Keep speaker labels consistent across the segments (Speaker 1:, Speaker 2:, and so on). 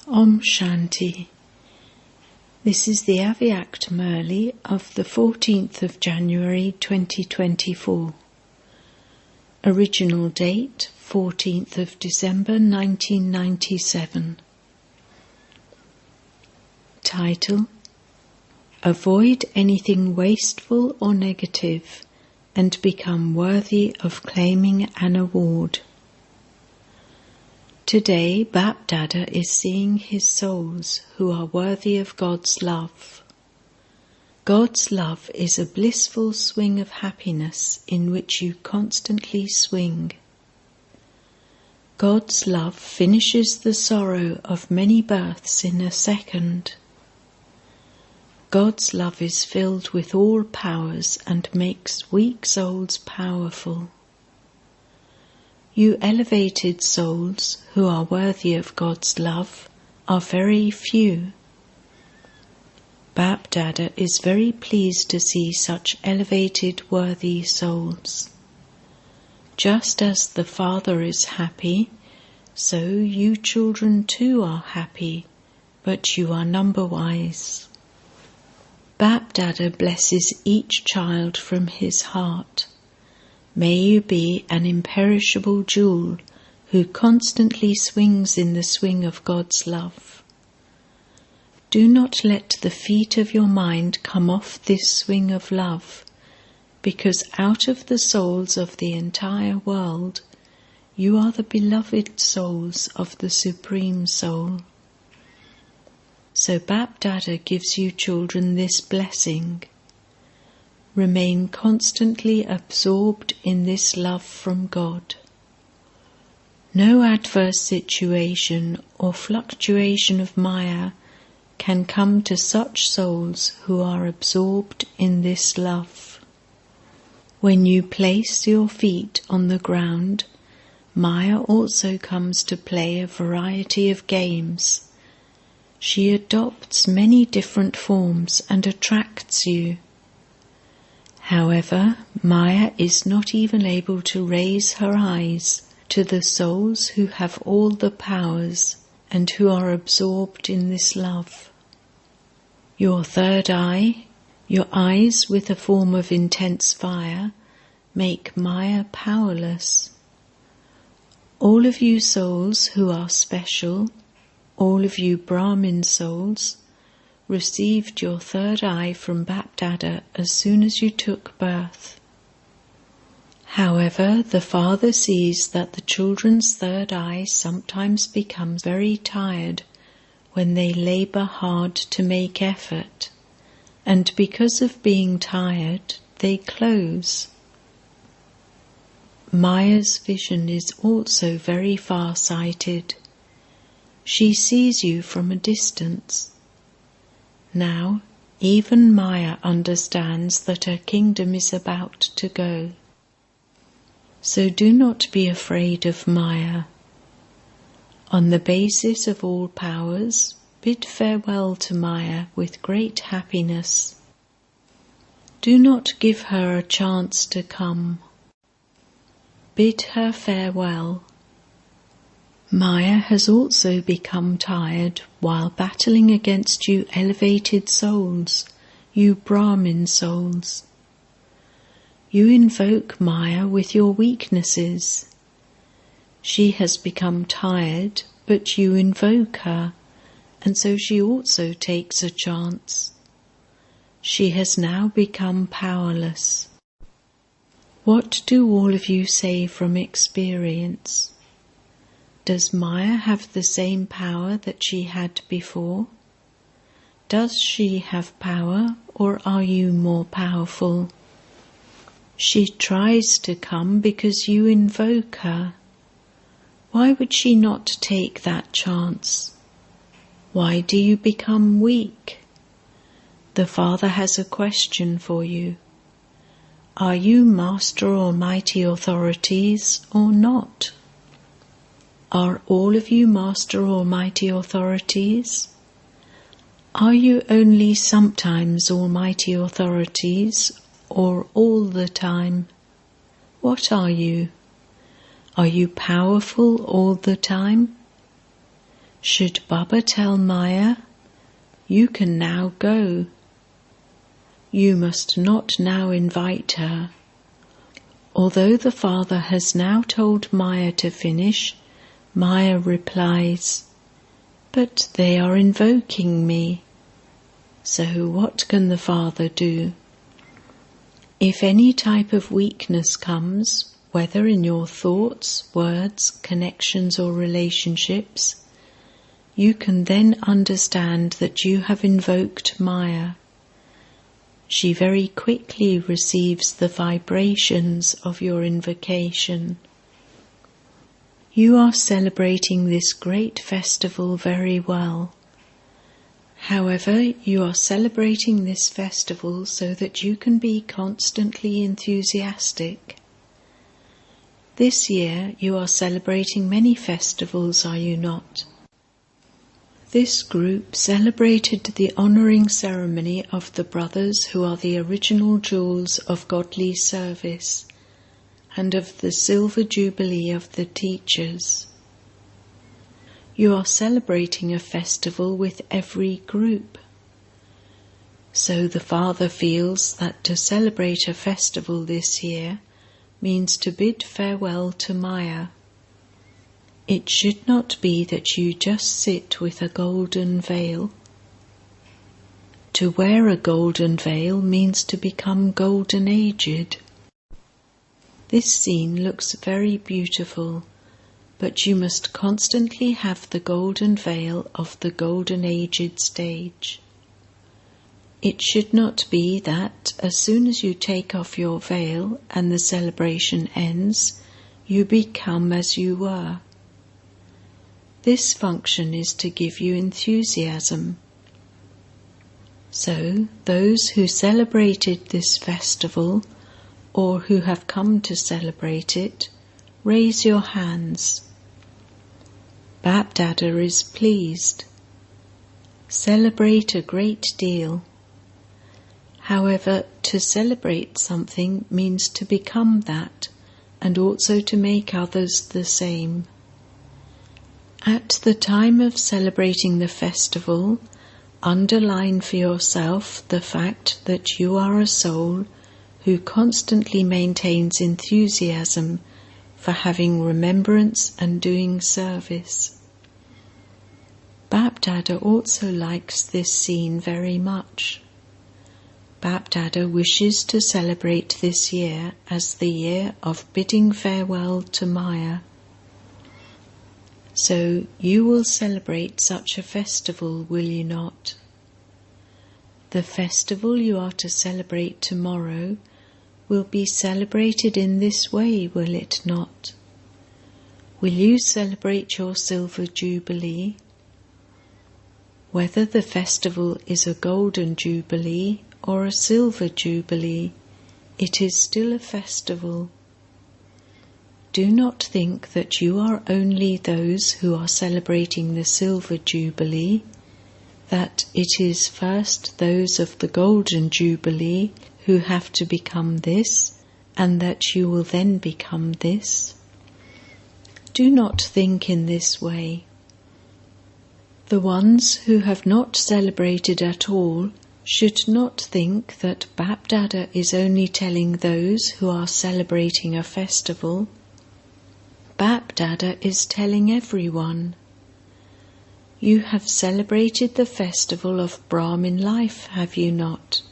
Speaker 1: Om Shanti. This is the Avyakt Murli of the 14th of January 2024. Original date 14th of December 1997. Title: Avoid anything wasteful or negative and become worthy of claiming an award. Today, BapDada is seeing his souls who are worthy of God's love. God's love is a blissful swing of happiness in which you constantly swing. God's love finishes the sorrow of many births in a second. God's love is filled with all powers and makes weak souls powerful. You elevated souls who are worthy of God's love are very few. BapDada is very pleased to see such elevated worthy souls. Just as the Father is happy, so you children too are happy, but you are number-wise. BapDada blesses each child from his heart. May you be an imperishable jewel who constantly swings in the swing of God's love. Do not let the feet of your mind come off this swing of love, because out of the souls of the entire world, you are the beloved souls of the Supreme Soul. So BapDada gives you children this blessing. Remain constantly absorbed in this love from God. No adverse situation or fluctuation of Maya can come to such souls who are absorbed in this love. When you place your feet on the ground, Maya also comes to play a variety of games. She adopts many different forms and attracts you. However, Maya is not even able to raise her eyes to the souls who have all the powers and who are absorbed in this love. Your third eye, your eyes with a form of intense fire, make Maya powerless. All of you souls who are special, all of you Brahmin souls, received your third eye from BapDada as soon as you took birth. However, the Father sees that the children's third eye sometimes becomes very tired when they labour hard to make effort, and because of being tired, they close. Maya's vision is also very far-sighted. She sees you from a distance. Now, even Maya understands that her kingdom is about to go. So do not be afraid of Maya. On the basis of all powers, bid farewell to Maya with great happiness. Do not give her a chance to come. Bid her farewell. Maya has also become tired while battling against you elevated souls, you Brahmin souls. You invoke Maya with your weaknesses. She has become tired, but you invoke her, and so she also takes a chance. She has now become powerless. What do all of you say from experience? Does Maya have the same power that she had before? Does she have power, or are you more powerful? She tries to come because you invoke her. Why would she not take that chance? Why do you become weak? The Father has a question for you. Are you master or mighty authorities or not? Are all of you master or mighty authorities? Are you only sometimes almighty authorities, or all the time? What are you? Are you powerful all the time? Should Baba tell Maya, "You can now go"? You must not now invite her. Although the Father has now told Maya to finish, Maya replies, "But they are invoking me." So what can the Father do? If any type of weakness comes, whether in your thoughts, words, connections or relationships, you can then understand that you have invoked Maya. She very quickly receives the vibrations of your invocation. You are celebrating this great festival very well. However, you are celebrating this festival so that you can be constantly enthusiastic. This year you are celebrating many festivals, are you not? This group celebrated the honouring ceremony of the brothers who are the original jewels of godly service, and of the silver jubilee of the teachers. You are celebrating a festival with every group. So the Father feels that to celebrate a festival this year means to bid farewell to Maya. It should not be that you just sit with a golden veil. To wear a golden veil means to become golden aged. This scene looks very beautiful, but you must constantly have the golden veil of the golden aged stage. It should not be that as soon as you take off your veil and the celebration ends, you become as you were. This function is to give you enthusiasm. So, those who celebrated this festival, or who have come to celebrate it, raise your hands. BapDada is pleased. Celebrate a great deal. However, to celebrate something means to become that, and also to make others the same. At the time of celebrating the festival, underline for yourself the fact that you are a soul who constantly maintains enthusiasm for having remembrance and doing service. BapDada also likes this scene very much. BapDada wishes to celebrate this year as the year of bidding farewell to Maya. So you will celebrate such a festival, will you not? The festival you are to celebrate tomorrow will be celebrated in this way, will it not? Will you celebrate your silver jubilee? Whether the festival is a golden jubilee or a silver jubilee, it is still a festival. Do not think that you are only those who are celebrating the silver jubilee, that it is first those of the golden jubilee who have to become this, and that you will then become this. Do not think in this way. The ones who have not celebrated at all should not think that BapDada is only telling those who are celebrating a festival. BapDada is telling everyone. You have celebrated the festival of Brahmin life, have you not?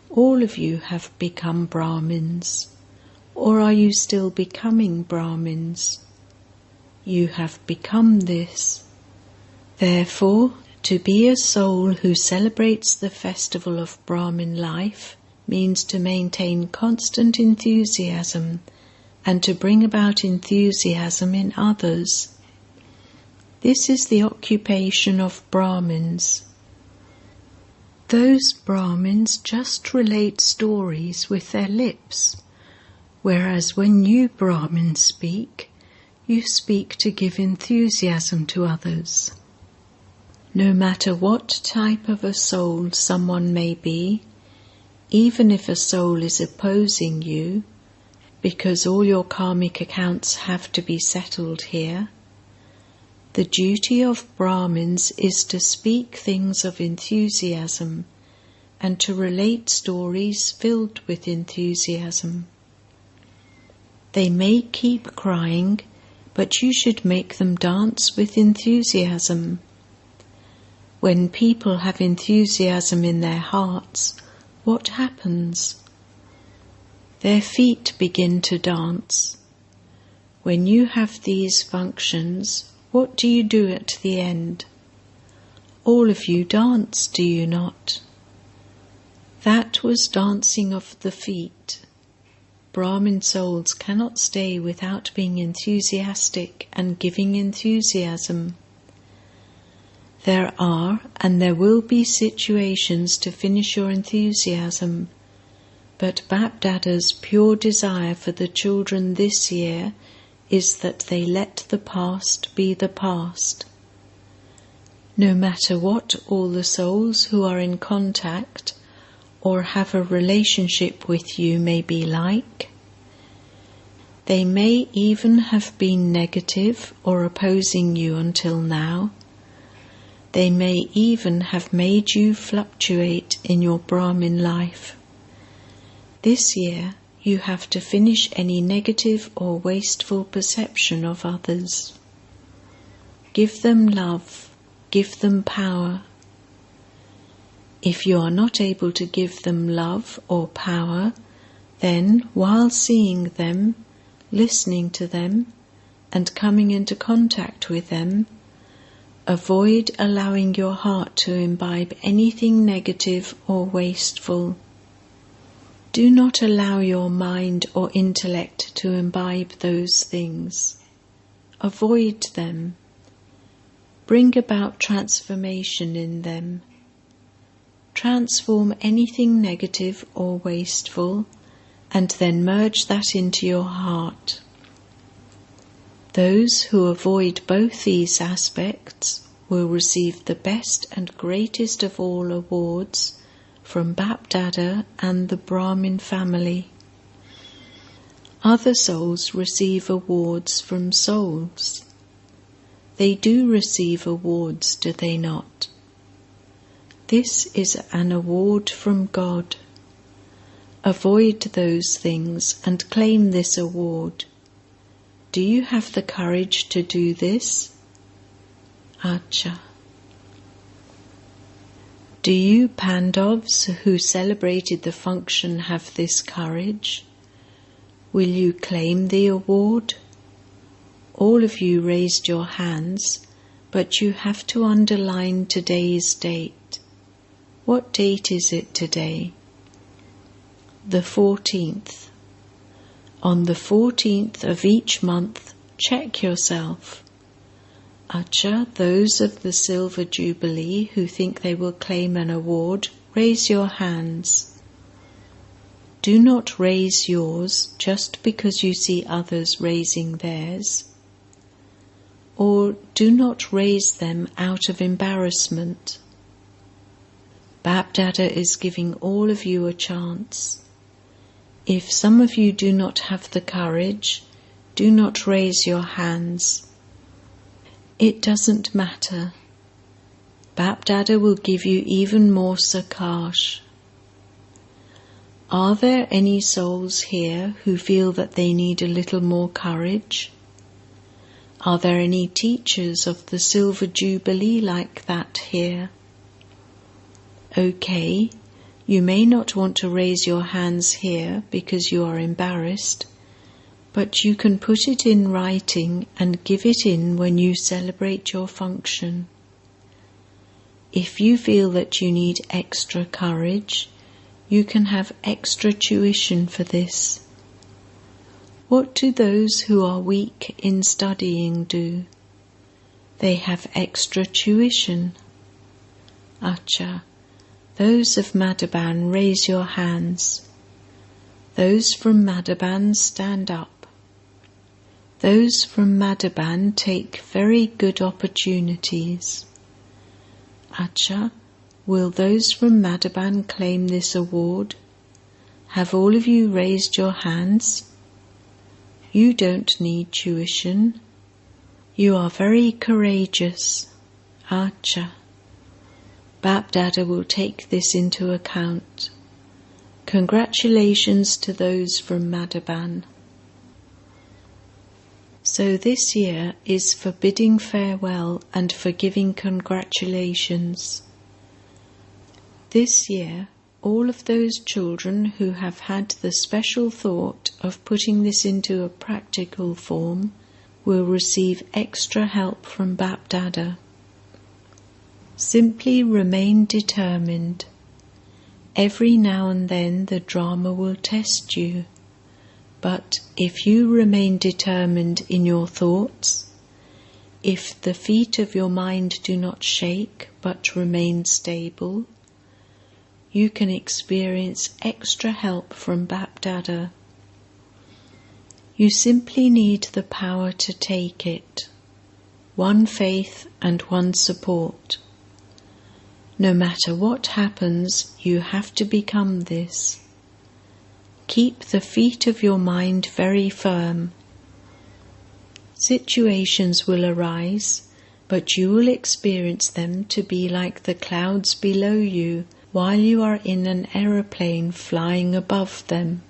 Speaker 1: All of you have become Brahmins. Or are you still becoming Brahmins? You have become this. Therefore, to be a soul who celebrates the festival of Brahmin life means to maintain constant enthusiasm and to bring about enthusiasm in others. This is the occupation of Brahmins. Those Brahmins just relate stories with their lips, whereas when you Brahmins speak, you speak to give enthusiasm to others. No matter what type of a soul someone may be, even if a soul is opposing you, because all your karmic accounts have to be settled here, The duty of Brahmins is to speak things of enthusiasm and to relate stories filled with enthusiasm. They may keep crying, but you should make them dance with enthusiasm. When people have enthusiasm in their hearts, what happens? Their feet begin to dance. When you have these functions, what do you do at the end? All of you dance, do you not? That was dancing of the feet. Brahmin souls cannot stay without being enthusiastic and giving enthusiasm. There are and there will be situations to finish your enthusiasm, but BapDada's pure desire for the children this year is that they let the past be the past. No matter what all the souls who are in contact or have a relationship with you may be like, they may even have been negative or opposing you until now. They may even have made you fluctuate in your Brahmin life. This year, you have to finish any negative or wasteful perception of others. Give them love, give them power. If you are not able to give them love or power, then while seeing them, listening to them, and coming into contact with them, avoid allowing your heart to imbibe anything negative or wasteful. Do not allow your mind or intellect to imbibe those things. Avoid them. Bring about transformation in them. Transform anything negative or wasteful, and then merge that into your heart. Those who avoid both these aspects will receive the best and greatest of all awards from BapDada and the Brahmin family. Other souls receive awards from souls. They do receive awards, do they not? This is an award from God. Avoid those things and claim this award. Do you have the courage to do this? Acha. Do you Pandavs who celebrated the function have this courage? Will you claim the award? All of you raised your hands, but you have to underline today's date. What date is it today? The 14th. On the 14th of each month, check yourself. Acha, those of the Silver Jubilee who think they will claim an award, raise your hands. Do not raise yours just because you see others raising theirs. Or do not raise them out of embarrassment. BapDada is giving all of you a chance. If some of you do not have the courage, do not raise your hands. It doesn't matter. BapDada will give you even more Sakash. Are there any souls here who feel that they need a little more courage? Are there any teachers of the Silver Jubilee like that here? Okay, you may not want to raise your hands here because you are embarrassed, but you can put it in writing and give it in when you celebrate your function. If you feel that you need extra courage, you can have extra tuition for this. What do those who are weak in studying do? They have extra tuition. Acha. Those of Madhaban, raise your hands. Those from Madhaban, stand up. Those from Madhaban take very good opportunities. Acha, will those from Madhaban claim this award? Have all of you raised your hands? You don't need tuition. You are very courageous. Acha. BapDada will take this into account. Congratulations to those from Madhaban. So this year is for bidding farewell and for giving congratulations. This year, all of those children who have had the special thought of putting this into a practical form will receive extra help from BapDada. Simply remain determined. Every now and then the drama will test you, but if you remain determined in your thoughts, if the feet of your mind do not shake but remain stable, you can experience extra help from BapDada. You simply need the power to take it, one faith and one support. No matter what happens, you have to become this. Keep the feet of your mind very firm. Situations will arise, but you will experience them to be like the clouds below you while you are in an aeroplane flying above them.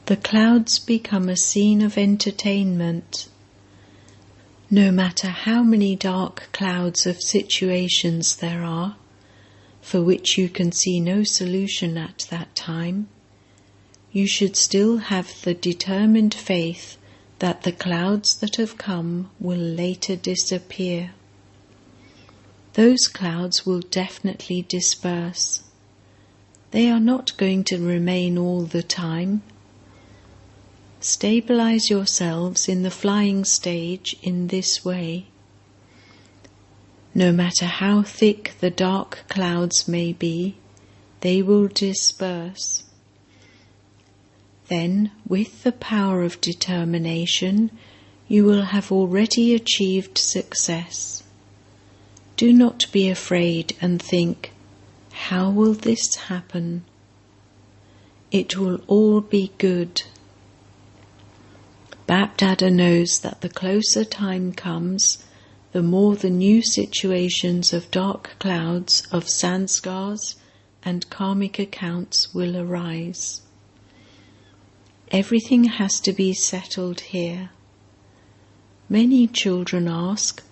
Speaker 1: The clouds become a scene of entertainment. No matter how many dark clouds of situations there are, for which you can see no solution at that time, you should still have the determined faith that the clouds that have come will later disappear. Those clouds will definitely disperse. They are not going to remain all the time. Stabilize yourselves in the flying stage in this way. No matter how thick the dark clouds may be, they will disperse. Then, with the power of determination, you will have already achieved success. Do not be afraid and think, how will this happen? It will all be good. BapDada knows that the closer time comes, the more the new situations of dark clouds of sanskars and karmic accounts will arise. Everything has to be settled here. Many children ask,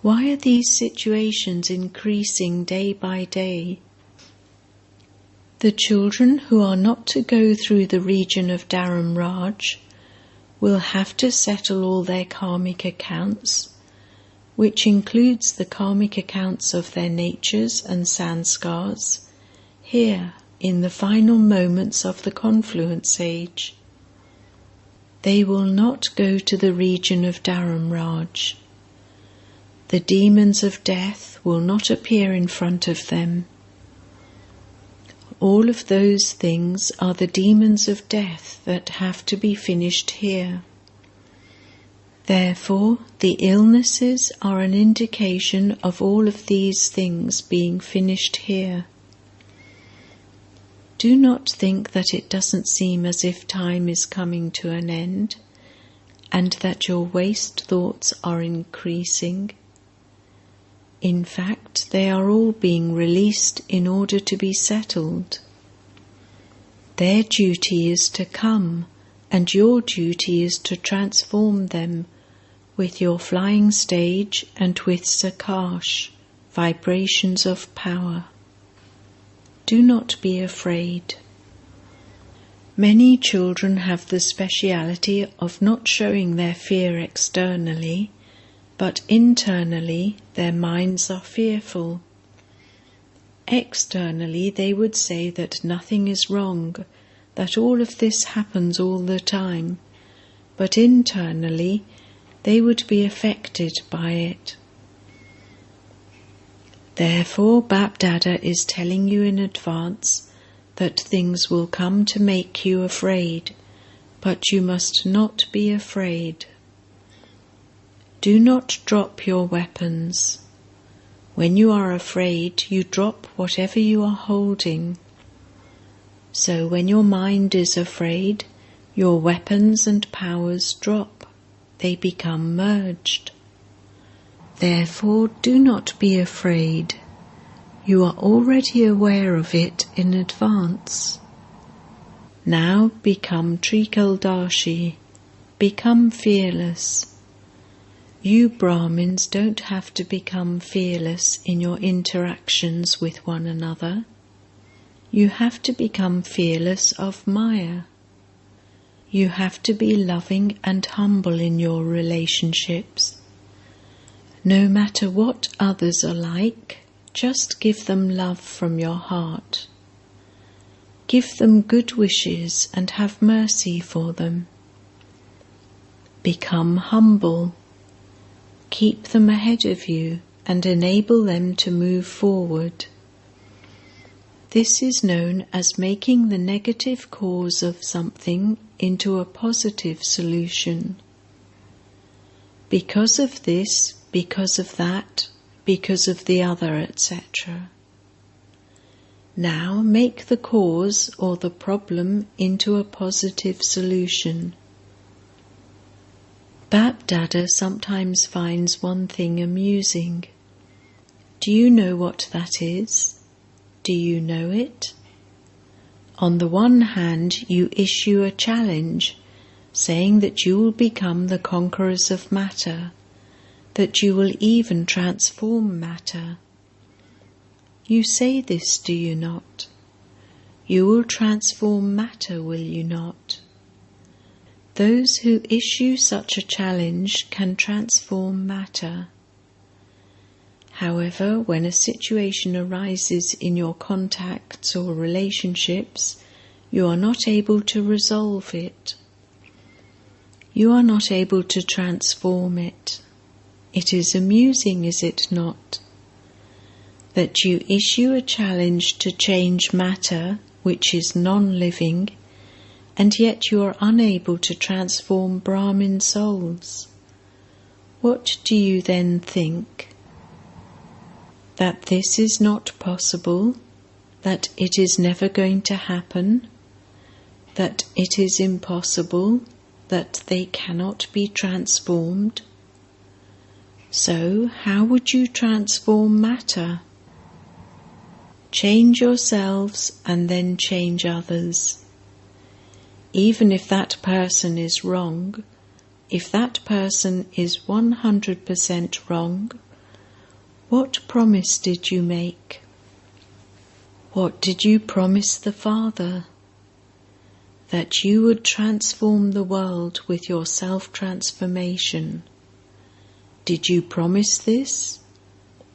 Speaker 1: why are these situations increasing day by day? The children who are not to go through the region of Dharam Raj will have to settle all their karmic accounts, which includes the karmic accounts of their natures and sanskars, here in the final moments of the confluence age. They will not go to the region of Dharam Raj. The demons of death will not appear in front of them. All of those things are the demons of death that have to be finished here. Therefore, the illnesses are an indication of all of these things being finished here. Do not think that it doesn't seem as if time is coming to an end and that your waste thoughts are increasing. In fact, they are all being released in order to be settled. Their duty is to come, and your duty is to transform them with your flying stage and with Sakash, vibrations of power. Do not be afraid. Many children have the speciality of not showing their fear externally, but internally their minds are fearful. Externally they would say that nothing is wrong, that all of this happens all the time, but internally they would be affected by it. Therefore, BapDada is telling you in advance that things will come to make you afraid, but you must not be afraid. Do not drop your weapons. When you are afraid, you drop whatever you are holding. So when your mind is afraid, your weapons and powers drop. they become merged. Therefore, do not be afraid. You are already aware of it in advance. Now become Trikaldarshi, become fearless. You Brahmins don't have to become fearless in your interactions with one another. You have to become fearless of Maya. You have to be loving and humble in your relationships. No matter what others are like, just give them love from your heart. Give them good wishes and have mercy for them. Become humble. Keep them ahead of you and enable them to move forward. This is known as making the negative cause of something into a positive solution. Because of this, because of that, because of the other, etc. Now make the cause or the problem into a positive solution. BapDada sometimes finds one thing amusing. Do you know what that is? Do you know it? On the one hand, you issue a challenge, saying that you will become the conquerors of matter, that you will even transform matter. You say this, do you not? You will transform matter, will you not? Those who issue such a challenge can transform matter. However, when a situation arises in your contacts or relationships, you are not able to resolve it. You are not able to transform it. It is amusing, is it not? That you issue a challenge to change matter, which is non-living, and yet you are unable to transform Brahmin souls. What do you then think? That this is not possible? That it is never going to happen? That it is impossible? That they cannot be transformed? So, how would you transform matter? Change yourselves and then change others. Even if that person is wrong, if that person is 100% wrong, what promise did you make? What did you promise the Father? That you would transform the world with your self-transformation. Did you promise this?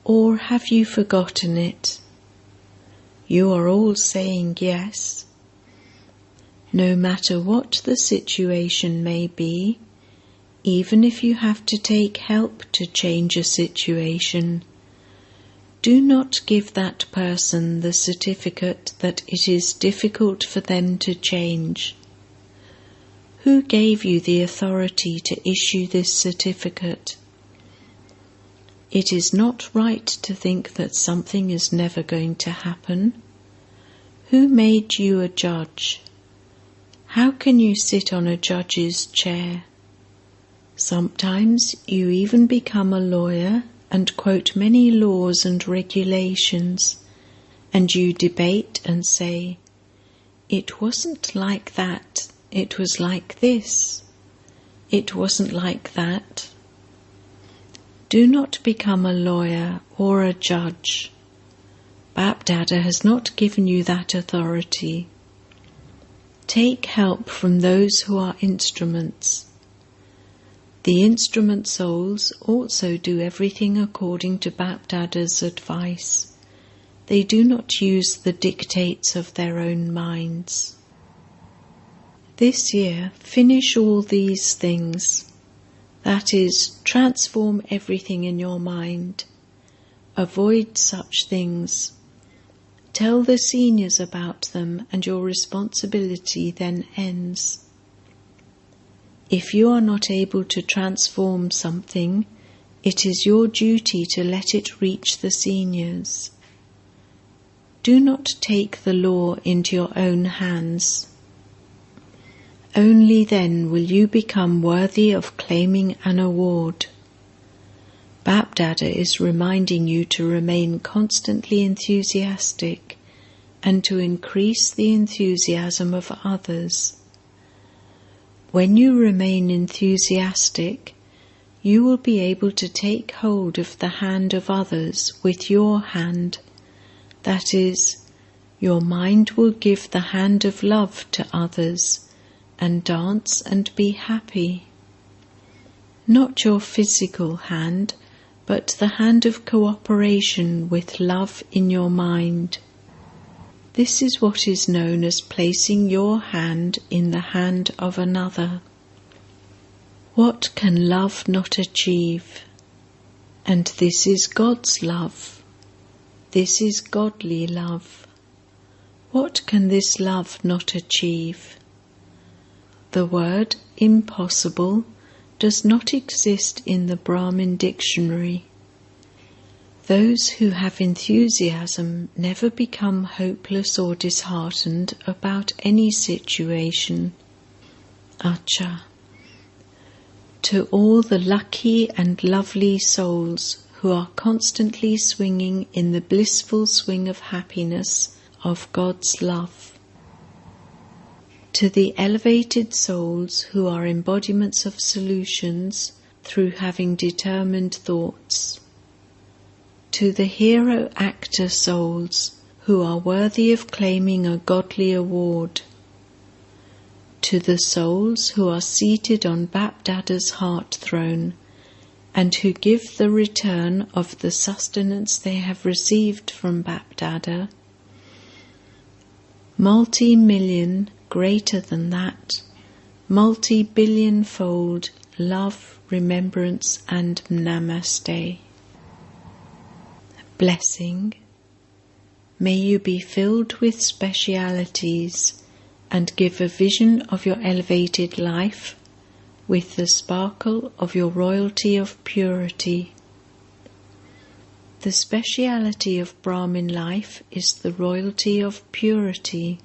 Speaker 1: Or have you forgotten it? You are all saying yes. No matter what the situation may be, even if you have to take help to change a situation, do not give that person the certificate that it is difficult for them to change. Who gave you the authority to issue this certificate? It is not right to think that something is never going to happen. Who made you a judge? How can you sit on a judge's chair? Sometimes you even become a lawyer and quote many laws and regulations, and you debate and say, "It wasn't like that, it was like this. It wasn't like that." Do not become a lawyer or a judge. BapDada has not given you that authority. Take help from those who are instruments. The instrument souls also do everything according to BapDada's advice. They do not use the dictates of their own minds. This year, finish all these things. That is, transform everything in your mind. Avoid such things. Tell the seniors about them, and your responsibility then ends. If you are not able to transform something, it is your duty to let it reach the seniors. Do not take the law into your own hands. Only then will you become worthy of claiming an award. BapDada is reminding you to remain constantly enthusiastic and to increase the enthusiasm of others. When you remain enthusiastic, you will be able to take hold of the hand of others with your hand. That is, your mind will give the hand of love to others and dance and be happy. Not your physical hand, but the hand of cooperation with love in your mind. This is what is known as placing your hand in the hand of another. What can love not achieve? And this is God's love. This is godly love. What can this love not achieve? The word impossible does not exist in the Brahmin dictionary. Those who have enthusiasm never become hopeless or disheartened about any situation. Acha. To all the lucky and lovely souls who are constantly swinging in the blissful swing of happiness of God's love. To the elevated souls who are embodiments of solutions through having determined thoughts. To the hero actor souls who are worthy of claiming a godly award. To the souls who are seated on BapDada's heart throne and who give the return of the sustenance they have received from BapDada. Multi-million, greater than that, multi-billion-fold love, remembrance and namaste. Blessing. May you be filled with specialities and give a vision of your elevated life with the sparkle of your royalty of purity. The speciality of Brahmin life is the royalty of purity.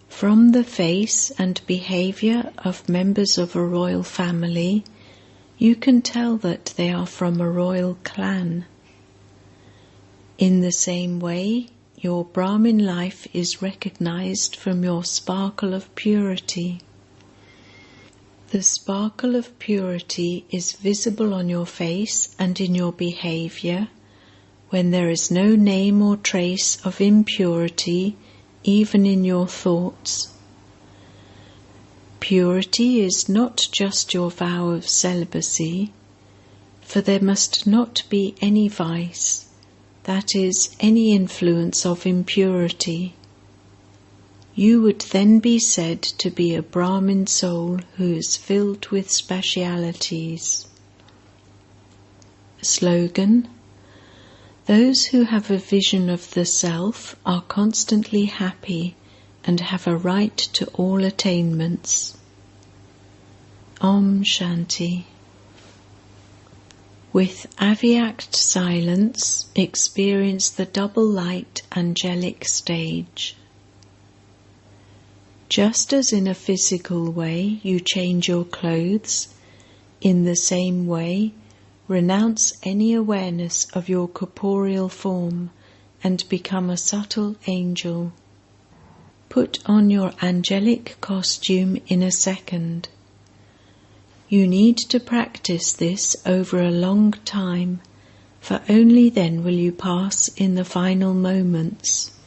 Speaker 1: From the face and behavior of members of a royal family, you can tell that they are from a royal clan. In the same way, your Brahmin life is recognized from your sparkle of purity. The sparkle of purity is visible on your face and in your behavior when there is no name or trace of impurity even in your thoughts. Purity is not just your vow of celibacy, for there must not be any vice, that is, any influence of impurity. You would then be said to be a Brahmin soul who is filled with specialities. Slogan: those who have a vision of the self are constantly happy and have a right to all attainments. Om Shanti. With Avyakt silence, experience the double light angelic stage. Just as in a physical way you change your clothes, in the same way renounce any awareness of your corporeal form and become a subtle angel. Put on your angelic costume in a second. You need to practice this over a long time, for only then will you pass in the final moments.